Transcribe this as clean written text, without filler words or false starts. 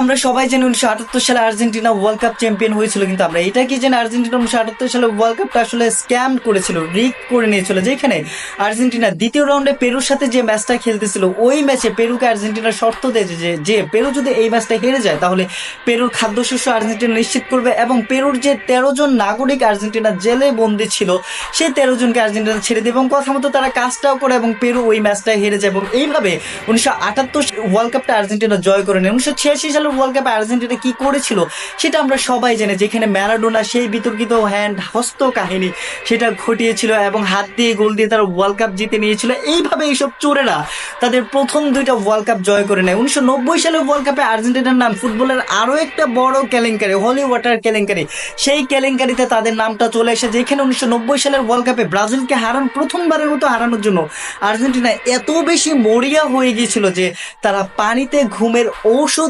আমরা সবাই জানি 1978 সালে আর্জেন্টিনা ওয়ার্ল্ড কাপ চ্যাম্পিয়ন হয়েছিল, কিন্তু আমরা এটা কি জানি আর্জেন্টিনা 1978 সালে ওয়ার্ল্ড কাপটা আসলে স্ক্যাম করেছিল, রিগ করে নিয়েছিল। যেখানে আর্জেন্টিনা দ্বিতীয় রাউন্ডে পেরুর সাথে যে ম্যাচটা খেলতেছিল, ওই ম্যাচে পেরুকে আর্জেন্টিনা শর্ত দিয়েছে যে পেরু যদি এই ম্যাচটা হেরে যায় তাহলে পেরুর খাদ্যশস্য আর্জেন্টিনা নিশ্চিত করবে, এবং পেরুর যে 13 জন নাগরিক আর্জেন্টিনা জেলে বন্দী ছিল সেই 13 জনকে আর্জেন্টিনা ছেড়ে দেবে, এবং কথা মতো তারা কাজটাও করে এবং পেরু ওই ম্যাচটা হেরে যায়। এবং এইভাবে 1978 ওয়ার্ল্ড কাপটা আর্জেন্টিনা জয় করে নেয়। 1986 সালের ওয়ার্ল্ড কাপে আর্জেন্টিনা কি করেছিল সেটা আমরা সবাই জানি, যেখানে ম্যারাডোনা সেই বিতর্কিত হস্ত কাহিনী সেটা ঘটিয়েছিল এবং হাত দিয়ে গোল দিয়ে তারা ওয়ার্ল্ড কাপ জিতে নিয়েছিল। এইভাবে এইসব চোরেরা তাদের প্রথম দুইটা ওয়ার্ল্ড কাপ জয় করে নেয়। 1990 সালের ওয়ার্ল্ড কাপে আর্জেন্টিনার নাম ফুটবলের আরো একটা বড় কেলেঙ্কারি, হলি ওয়াটার কেলেঙ্কারি, সেই কেলেঙ্কারিতে তাদের নামটা চলে এসে, যেখানে 1990 সালের ওয়ার্ল্ড কাপে ব্রাজিলকে প্রথমবারের মতো হারানোর জন্য আর্জেন্টিনা এত বেশি মরিয়া হয়ে গিয়েছিল যে তারা পানিতে ঘুমের ঔষধ